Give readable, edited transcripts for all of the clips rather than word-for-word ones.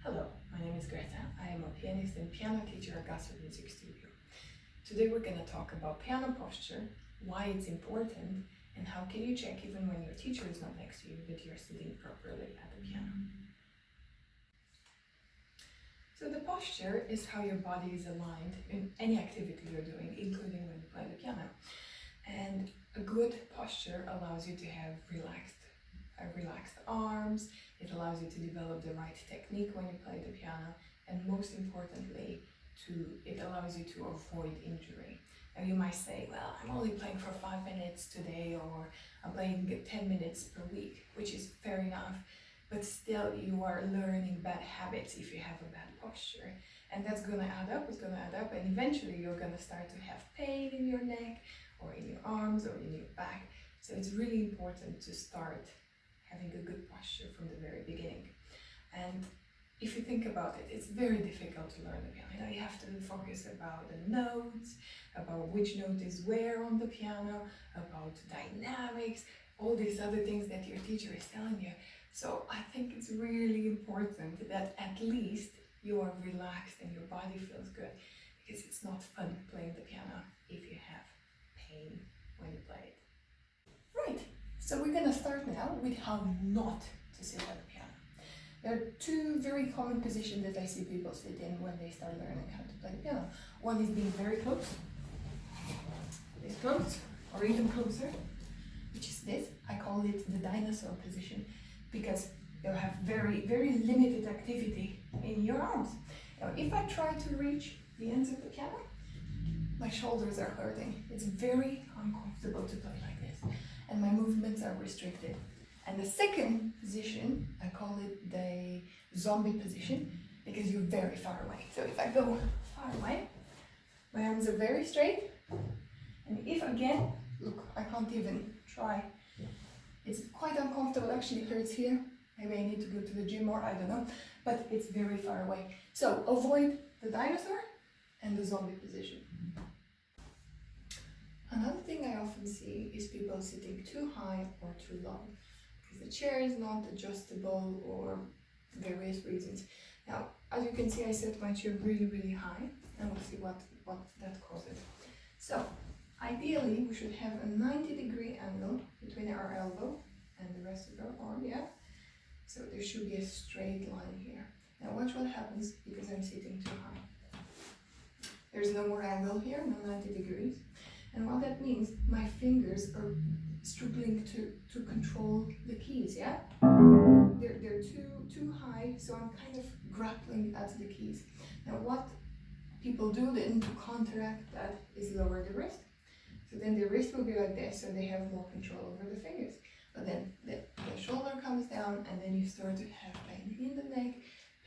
Hello, my name is Greta. I am a pianist and piano teacher at Gasser Music Studio. Today we're going to talk about piano posture, why it's important, and how can you check even when your teacher is not next to you that you're sitting properly at the piano. So the posture is how your body is aligned in any activity you're doing, including when you play the piano. And a good posture allows you to have relaxed arms. It allows you to develop the right technique when you play the piano, and most importantly, it allows you to avoid injury. Now you might say, well, I'm only playing for 5 minutes today, or I'm playing 10 minutes per week, which is fair enough, but still you are learning bad habits if you have a bad posture. And that's going to add up, and eventually you're going to start to have pain in your neck, or in your arms, or in your back. So it's really important to start having a good posture from the very beginning. And if you think about it, it's very difficult to learn the piano. You have to focus about the notes, about which note is where on the piano, about dynamics, all these other things that your teacher is telling you. So I think it's really important that at least you are relaxed and your body feels good, because it's not fun playing the piano if you have pain when you play it. Right, so we're gonna start now with how not to sit at the piano. There are two very common positions that I see people sit in when they start learning how to play the piano. One is being very close, this close, or even closer, which is this. I call it the dinosaur position, because you'll have very, very limited activity in your arms. Now, if I try to reach the ends of the piano, my shoulders are hurting. It's very uncomfortable to play like this, and my movements are restricted. And the second position, I call it the zombie position, because you're very far away. So if I go far away, my arms are very straight, and if again, look, I can't even try. It's quite uncomfortable, actually it hurts here. Maybe I need to go to the gym more, I don't know, but it's very far away. So avoid the dinosaur and the zombie position. Another thing I often see is people sitting too high or too low, because the chair is not adjustable or various reasons. Now, as you can see, I set my chair really, really high, and we'll see what that causes. So, ideally, we should have a 90-degree angle between our elbow and the rest of our arm, yeah? So there should be a straight line here. Now watch what happens because I'm sitting too high. There's no more angle here, no 90 degrees. And what that means, my fingers are struggling to control the keys, yeah? They're too high, so I'm kind of grappling at the keys. Now what people do then to counteract that is lower the wrist. So then the wrist will be like this, so they have more control over the fingers. But then the shoulder comes down, and then you start to have pain in the neck,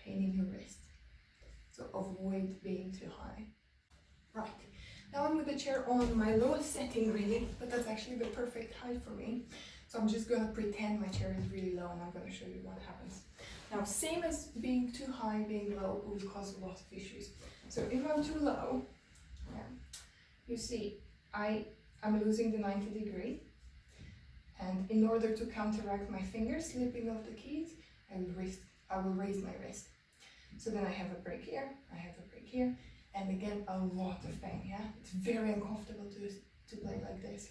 pain in your wrist. So avoid being too high. Right. Now I'm with the chair on my lowest setting really, but that's actually the perfect height for me. So I'm just going to pretend my chair is really low, and I'm going to show you what happens. Now, same as being too high, being low will cause a lot of issues. So if I'm too low, you see, I'm losing the 90 degree. And in order to counteract my fingers slipping off the keys, I will raise my wrist. So then I have a break here, and again, a lot of pain, yeah? It's very uncomfortable to play like this.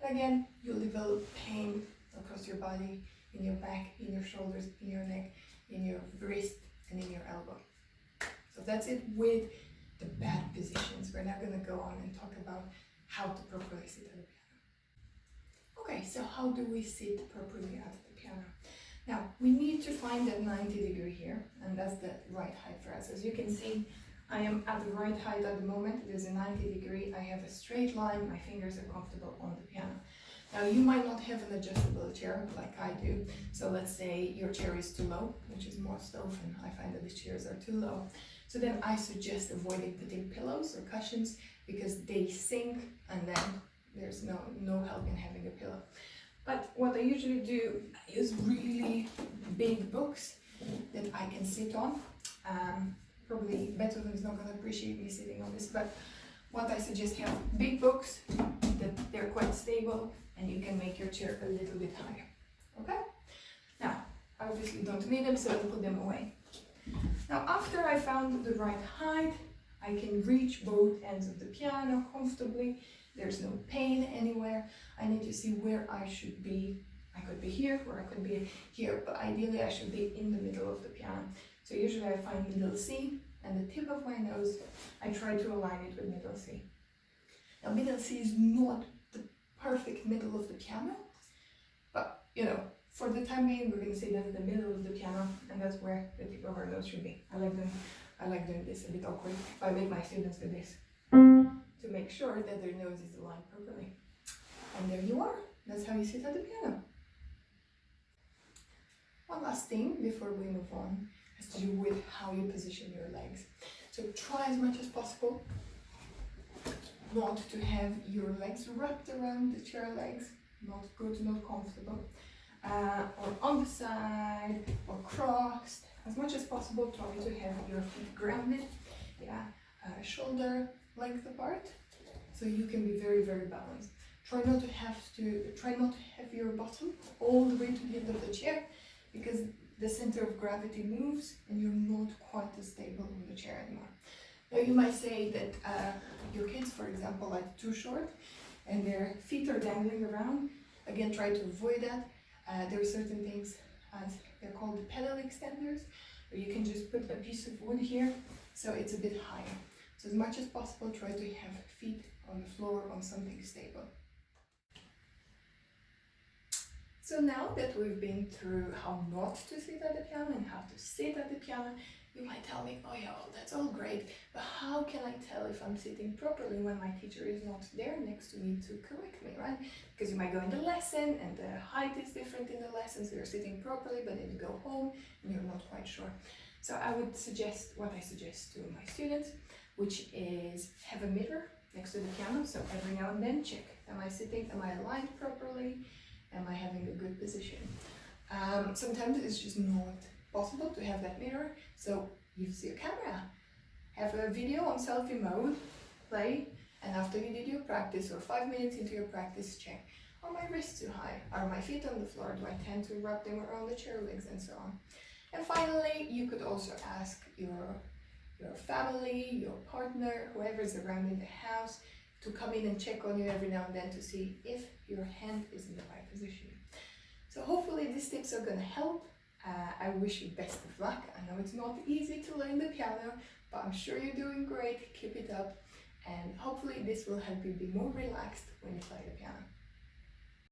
And again, you'll develop pain across your body, in your back, in your shoulders, in your neck, in your wrist, and in your elbow. So that's it with the bad positions. We're now gonna go on and talk about how to properly sit at the piano. Okay, so how do we sit properly at the piano? Now, we need to find that 90 degree here, and that's the right height for us. As you can see, I am at the right height at the moment. It is a 90 degree. I have a straight line. My fingers are comfortable on the piano. Now, you might not have an adjustable chair like I do. So let's say your chair is too low, which is most often. I find that the chairs are too low. So then I suggest avoiding putting pillows or cushions, because they sink, and then there's no help in having a pillow. But what I usually do, I use really big books that I can sit on. Probably Beethoven is not going to appreciate me sitting on this, but what I suggest, have big books that they're quite stable, and you can make your chair a little bit higher. Okay? Now, I obviously don't need them, so I'll put them away. Now after I found the right height, I can reach both ends of the piano comfortably. There's no pain anywhere. I need to see where I should be. I could be here or I could be here, but ideally I should be in the middle of the piano. So usually I find middle C, and the tip of my nose, I try to align it with middle C. Now middle C is not the perfect middle of the piano, but you know, for the time being we're going to say that's the middle of the piano, and that's where the tip of our nose should be. I like doing this a bit awkward, but I make my students do this to make sure that their nose is aligned properly. And there you are. That's how you sit at the piano. One last thing before we move on has to do with how you position your legs. So try as much as possible not to have your legs wrapped around the chair legs, not good, not comfortable, or on the side, or crossed. As much as possible, try to have your feet grounded, shoulder length apart, so you can be very, very balanced. Try not to have your bottom all the way to the end of the chair, because the center of gravity moves and you're not quite as stable in the chair anymore. Now you might say that your kids, for example, are too short and their feet are dangling around. Again, try to avoid that. There are certain things, as they're called pedal extenders, where you can just put a piece of wood here so it's a bit higher. So as much as possible, try to have feet on the floor on something stable. So now that we've been through how not to sit at the piano and how to sit at the piano, you might tell me, oh yeah, well, that's all great, but how can I tell if I'm sitting properly when my teacher is not there next to me to correct me, right? Because you might go in the lesson and the height is different in the lesson, so you're sitting properly, but then you go home and you're not quite sure. So I would suggest what I suggest to my students, which is have a mirror next to the piano, so every now and then check, am I sitting, am I aligned properly? Am I having a good position? Sometimes it's just not possible to have that mirror, so use your camera. Have a video on selfie mode, play, and after you did your practice or 5 minutes into your practice, check, are my wrists too high? Are my feet on the floor? Do I tend to wrap them around the chair legs and so on? And finally, you could also ask your family, your partner, whoever is around in the house, to come in and check on you every now and then to see if your hand is in the right position. So hopefully these tips are going to help. I wish you best of luck. I know it's not easy to learn the piano, but I'm sure you're doing great. Keep it up, and hopefully this will help you be more relaxed when you play the piano.